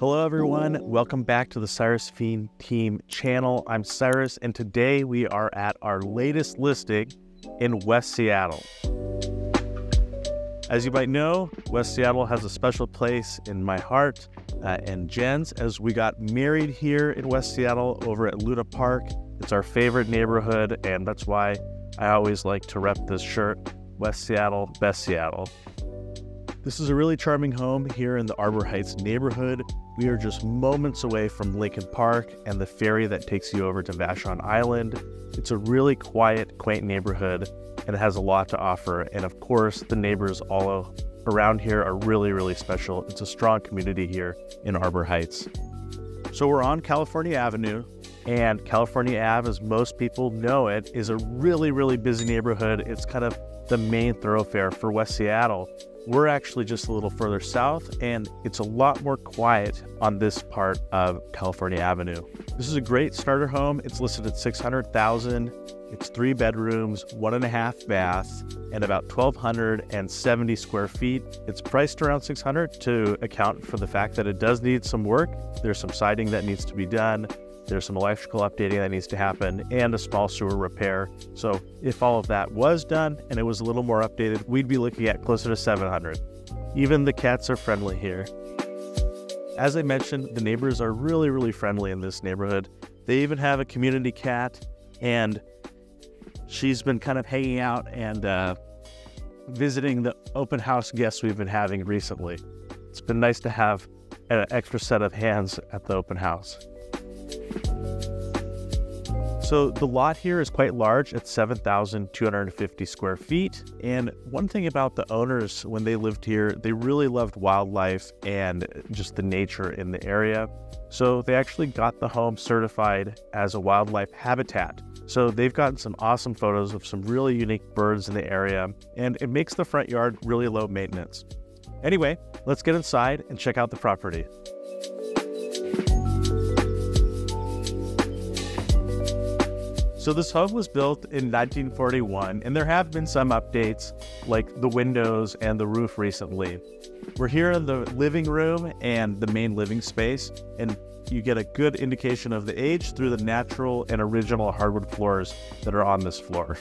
Hello everyone, welcome back to the Cyrus Fiene Team channel. I'm Cyrus and today we are at our latest listing in West Seattle. As you might know, West Seattle has a special place in my heart and Jen's, as we got married here in West Seattle over at Luna Park. It's our favorite neighborhood, and that's why I always like to rep this shirt, West Seattle, Best Seattle. This is a really charming home here in the Arbor Heights neighborhood. We are just moments away from Lincoln Park and the ferry that takes you over to Vashon Island. It's a really quiet, quaint neighborhood, and it has a lot to offer. And of course, the neighbors all around here are really, really special. It's a strong community here in Arbor Heights. So we're on California Avenue, and California Ave, as most people know it, is a really, really busy neighborhood. It's kind of the main thoroughfare for West Seattle. We're actually just a little further south, and it's a lot more quiet on this part of California Avenue. This is a great starter home. It's listed at $600,000. It's 3 bedrooms, 1.5 baths, and about 1,270 square feet. It's priced around $600,000 to account for the fact that it does need some work. There's some siding that needs to be done. There's some electrical updating that needs to happen and a small sewer repair. So if all of that was done and it was a little more updated, we'd be looking at closer to $700,000. Even the cats are friendly here. As I mentioned, the neighbors are really, really friendly in this neighborhood. They even have a community cat, and she's been kind of hanging out and visiting the open house guests we've been having recently. It's been nice to have an extra set of hands at the open house. So the lot here is quite large at 7,250 square feet. And one thing about the owners, when they lived here, they really loved wildlife and just the nature in the area. So they actually got the home certified as a wildlife habitat. So they've gotten some awesome photos of some really unique birds in the area, and it makes the front yard really low maintenance. Anyway, let's get inside and check out the property. So this home was built in 1941, and there have been some updates like the windows and the roof recently. We're here in the living room and the main living space, and you get a good indication of the age through the natural and original hardwood floors that are on this floor.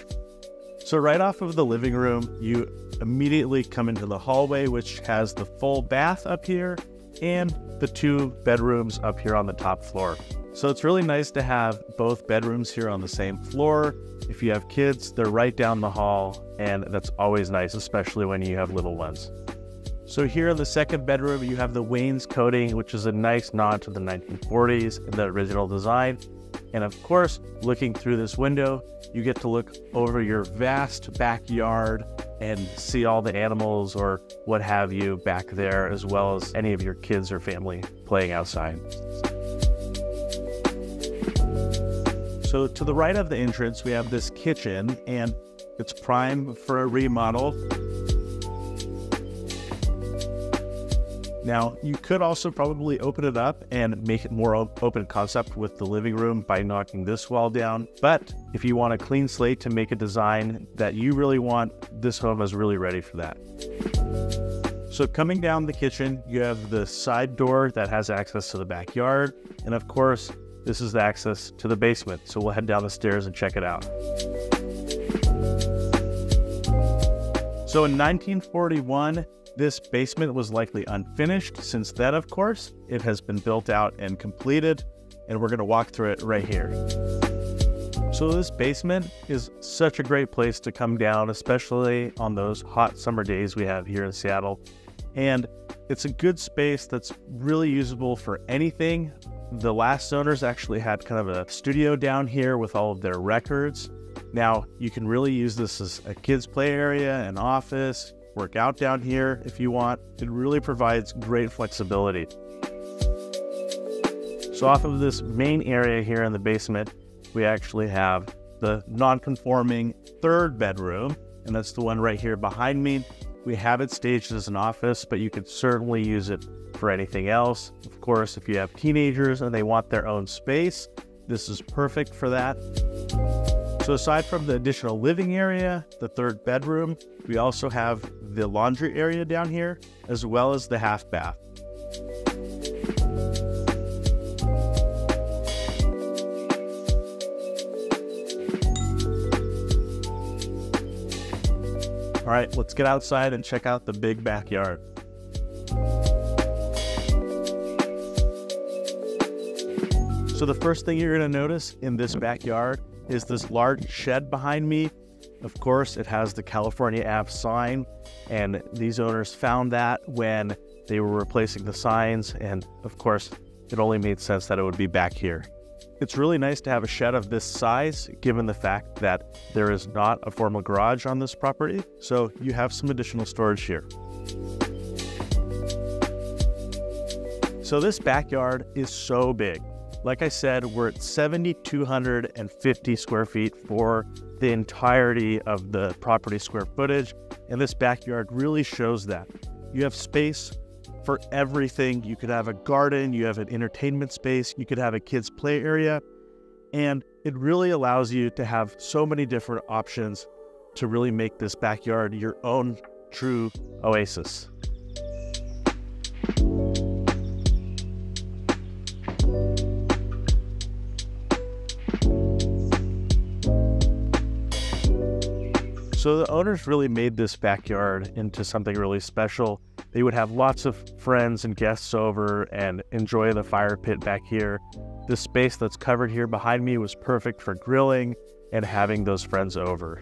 So right off of the living room, you immediately come into the hallway, which has the full bath up here and the 2 bedrooms up here on the top floor. So it's really nice to have both bedrooms here on the same floor. If you have kids, they're right down the hall, and that's always nice, especially when you have little ones. So here in the second bedroom, you have the wainscoting, which is a nice nod to the 1940s and the original design. And of course, looking through this window, you get to look over your vast backyard and see all the animals or what have you back there, as well as any of your kids or family playing outside. So to the right of the entrance, we have this kitchen, and it's prime for a remodel. Now, you could also probably open it up and make it more open concept with the living room by knocking this wall down. But if you want a clean slate to make a design that you really want, this home is really ready for that. So coming down the kitchen, you have the side door that has access to the backyard. And of course, this is the access to the basement. So we'll head down the stairs and check it out. So in 1941, this basement was likely unfinished. Since then, of course, it has been built out and completed, and we're going to walk through it right here. So this basement is such a great place to come down, especially on those hot summer days we have here in Seattle. And it's a good space that's really usable for anything. The last owners actually had kind of a studio down here with all of their records. Now, you can really use this as a kids' play area, an office, work out down here if you want. It really provides great flexibility. So off of this main area here in the basement, we actually have the non-conforming 3rd bedroom, and that's the one right here behind me. We have it staged as an office, but you could certainly use it for anything else. Of course, if you have teenagers and they want their own space, this is perfect for that. So aside from the additional living area, the 3rd bedroom, we also have the laundry area down here, as well as the half bath. All right, let's get outside and check out the big backyard. So the first thing you're going to notice in this backyard is this large shed behind me. Of course, it has the California Ave sign, and these owners found that when they were replacing the signs, and of course, it only made sense that it would be back here. It's really nice to have a shed of this size, given the fact that there is not a formal garage on this property, so you have some additional storage here. So this backyard is so big. Like I said, we're at 7,250 square feet for the entirety of the property square footage, and this backyard really shows that. You have space for everything. You could have a garden, you have an entertainment space, you could have a kids' play area, and it really allows you to have so many different options to really make this backyard your own true oasis. So the owners really made this backyard into something really special. They would have lots of friends and guests over and enjoy the fire pit back here. This space that's covered here behind me was perfect for grilling and having those friends over.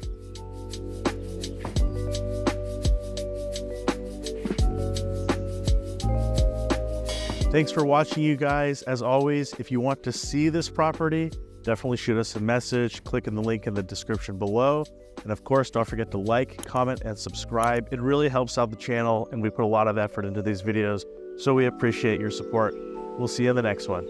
Thanks for watching, you guys. As always, if you want to see this property, definitely shoot us a message. Click in the link in the description below. And of course, don't forget to like, comment, and subscribe. It really helps out the channel, and we put a lot of effort into these videos, so we appreciate your support. We'll see you in the next one.